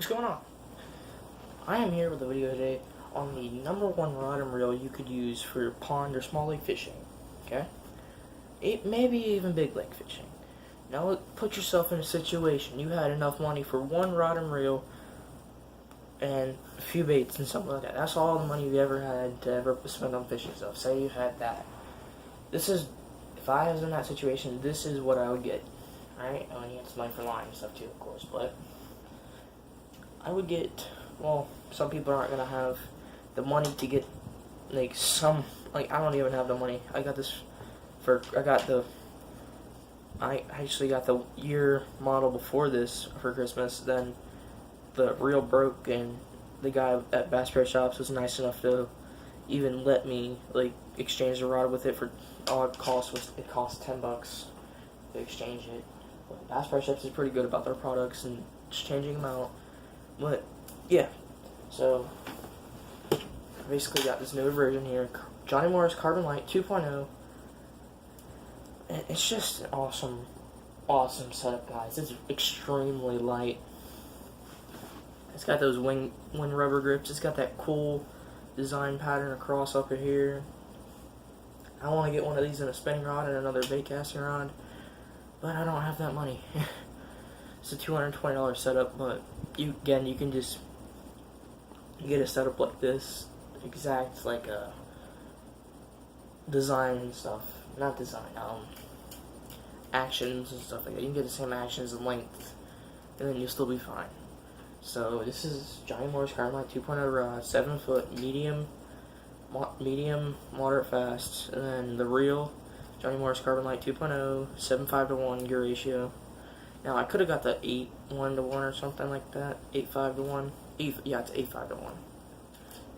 What's going on? I am here with a video today on the #1 rod and reel you could use for pond or small lake fishing. Okay? It maybe even big lake fishing. Now put yourself in a situation you had enough money for one rod and reel and a few baits and something like that. That's all the money you ever had to ever spend on fishing stuff. Say you had that. If I was in that situation, this is what I would get. Alright? I need some money for line and stuff too, of course, but I would get, well, some people aren't going to have the money to get, I don't even have the money. I actually got the year model before this for Christmas, then the reel broke, and the guy at Bass Pro Shops was nice enough to even let me, exchange the rod with it for, all it cost $10 to exchange it. But Bass Pro Shops is pretty good about their products and just changing them out. But, yeah, so, I basically got this new version here, Johnny Morris Carbon Light 2.0, and it's just an awesome setup, guys. It's extremely light. It's got those wing rubber grips. It's got that cool design pattern across up here. I want to get one of these in a spinning rod and another bait casting rod, but I don't have that money. It's a $220 setup, but you can just get a setup like this, exact design and stuff. Not design, actions and stuff like that. You can get the same actions and length, and then you'll still be fine. So this is Johnny Morris Carbon Light 2.0 rod, 7 foot, medium, moderate, fast, and then the reel, Johnny Morris Carbon Light 2.0, 7.5 to 1 gear ratio. Now I could have got the 8.1 to 1 or something like that, 8.5 to 1. Yeah, it's 8.5 to 1.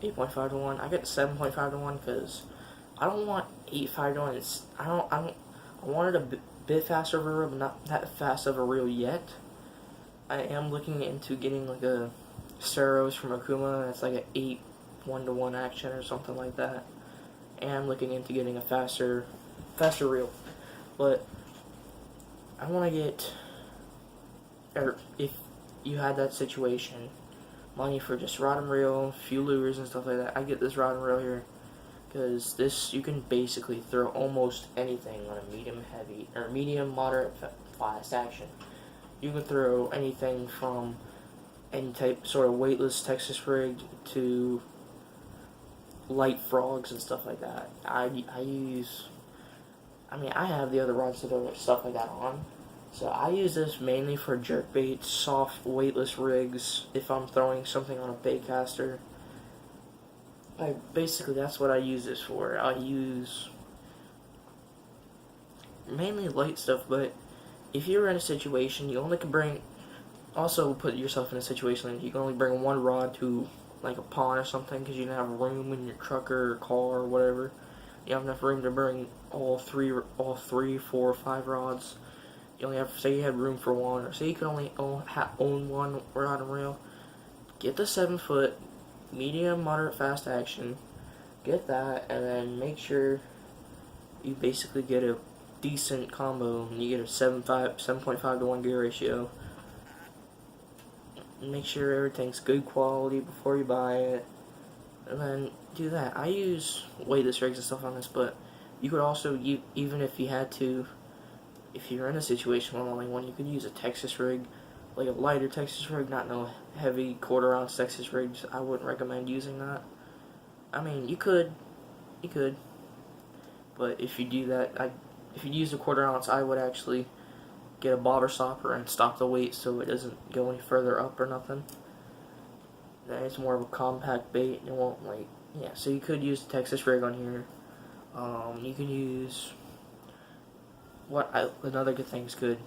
8.5 to 1. I get 7.5 to 1 because I don't want 8.5 to 1. I wanted a bit faster of a reel, but not that fast of a reel yet. I am looking into getting a Ceros from Okuma. That's like an 8.1 to 1 action or something like that. And I'm looking into getting a faster reel. But I want to get, or if you had that situation, money for just rod and reel, few lures and stuff like that, I get this rod and reel here. Because this, you can basically throw almost anything on a medium, moderate, fast action. You can throw anything from any sort of weightless Texas rig to light frogs and stuff like that. I have the other rods to throw stuff like that on. So I use this mainly for jerkbait, soft, weightless rigs, if I'm throwing something on a bait caster. Basically, that's what I use this for. I use mainly light stuff, but if you're in a situation, you only can bring, also put yourself in a situation that you can only bring one rod to a pond or something because you don't have room in your truck or car or whatever. You have enough room to bring all three, 4 or 5 rods. You only have, say you had room for one, or say you can only own one rod and reel. Get the 7 foot, medium, moderate, fast action. Get that, and then make sure you basically get a decent combo. You get a 7.5 to 1 gear ratio. Make sure everything's good quality before you buy it, and then do that. I use weightless rigs and stuff on this, but you could also, even if you had to, if you're in a situation with only one, you could use a Texas rig, like a lighter Texas rig, not no heavy 1/4 ounce Texas rigs. I wouldn't recommend using that. I mean, you could, but if you do that, if you use a 1/4 ounce, I would actually get a bobber stopper and stop the weight so it doesn't go any further up or nothing. Then it's more of a compact bait. It won't so you could use the Texas rig on here. You can use another good thing is good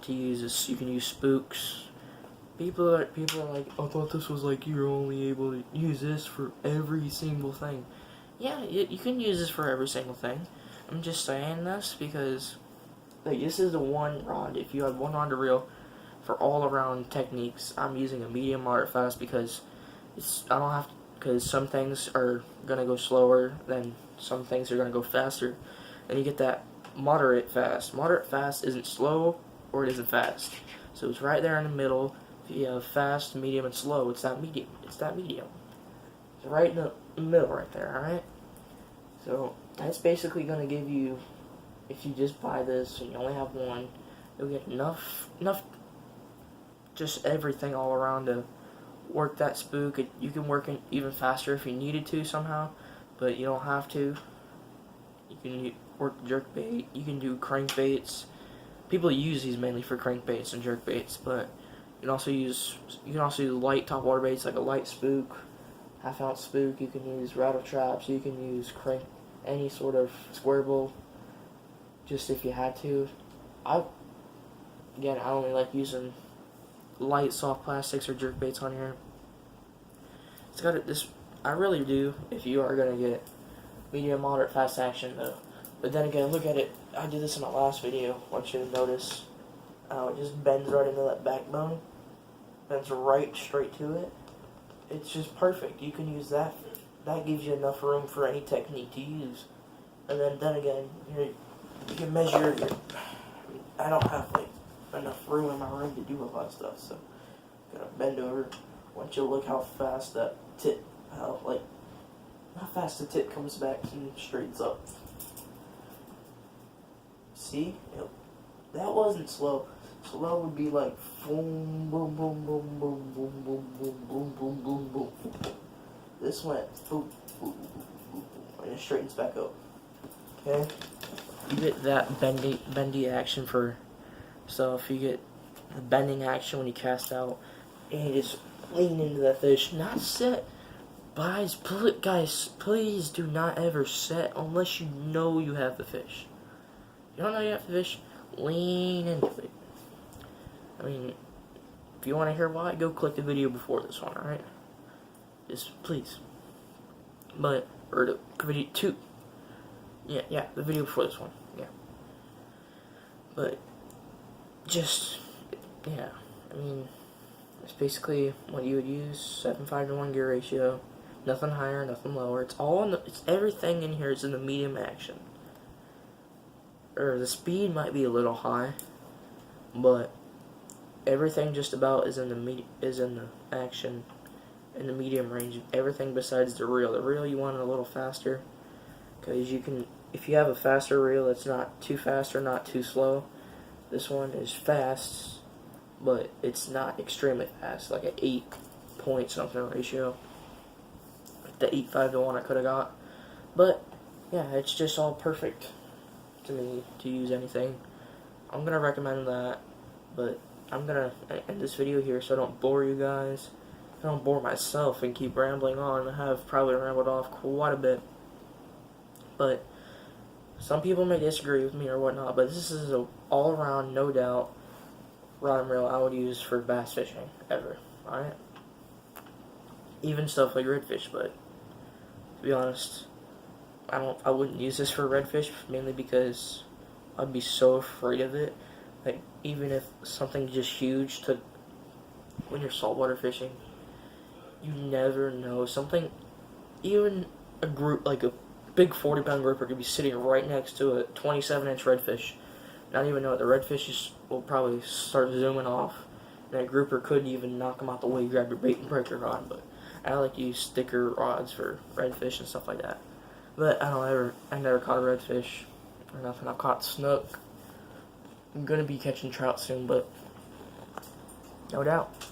to use is you can use spooks. People are like, I thought this was you're only able to use this for every single thing. Yeah, you can use this for every single thing. I'm just saying this because this is the one rod. If you have one rod to reel for all around techniques, I'm using a medium, moderate, fast because because some things are gonna go slower than some things are gonna go faster, and you get that moderate fast. Moderate fast isn't slow or it isn't fast, so it's right there in the middle. If you have fast, medium, and slow, it's that medium. It's that medium. It's right in the middle right there, alright? So, that's basically going to give you, if you just buy this and you only have one, you'll get enough, just everything all around to work that spook. You can work it even faster if you needed to somehow, but you don't have to. You can work jerkbait, you can do crankbaits. People use these mainly for crankbaits and jerkbaits, but you can also use light top water baits like a light spook, half-ounce spook. You can use rattle traps. You can use any sort of square bowl, just if you had to. I only like using light soft plastics or jerkbaits on here. It's got this. I really do. If you are gonna get medium, moderate, fast action though. But then again, look at it. I did this in my last video. I want you to notice how it just bends right into that backbone. Bends right straight to it. It's just perfect. You can use that. That gives you enough room for any technique to use. And then again, you can measure your... I don't have like enough room in my room to do a lot of stuff, so I'm gonna bend over. I want you to look how fast that tip, how fast the tip comes back and straightens up. See? That wasn't slow. Slow would be like boom, boom, boom, boom, boom, boom, boom, boom, boom, boom, boom, boom. This went boom, boom, boom, boom, and it straightens back up. Okay? You get that bendy action for stuff. You get the bending action when you cast out, and you just lean into that fish. Not set. Guys, please do not ever set unless you know you have the fish. You don't know you have the fish, lean into it. I mean, if you want to hear why, go click the video before this one, alright? Just, please. Or the video 2. Yeah, the video before this one, yeah. But, yeah, I mean, it's basically what you would use, 7.5 to 1 gear ratio. Nothing higher, nothing lower. It's everything in here is in the medium action. Or the speed might be a little high, but everything just about is in the action in the medium range. Everything besides the reel. The reel you want it a little faster, because if you have a faster reel that's not too fast or not too slow. This one is fast, but it's not extremely fast, like an 8 point something ratio. The 8.5 to 1 I could have got, but yeah, it's just all perfect to me to use anything. I'm gonna recommend that, but I'm gonna end this video here so I don't bore you guys. I don't bore myself and keep rambling on. I have probably rambled off quite a bit, but some people may disagree with me or whatnot, but this is an all-around, no doubt, rod and reel I would use for bass fishing ever. Alright? Even stuff like redfish, but to be honest, I wouldn't use this for redfish, mainly because I'd be so afraid of it. Like, even if something just huge took, when you're saltwater fishing, you never know. Something, even a group, like a big 40-pound grouper could be sitting right next to a 27-inch redfish. Not even know it. The redfish will probably start zooming off. And that grouper could even knock them out the way, grab your bait and break your rod. But I like to use thicker rods for redfish and stuff like that. But I never caught a redfish or nothing. I've caught snook. I'm gonna be catching trout soon, but no doubt.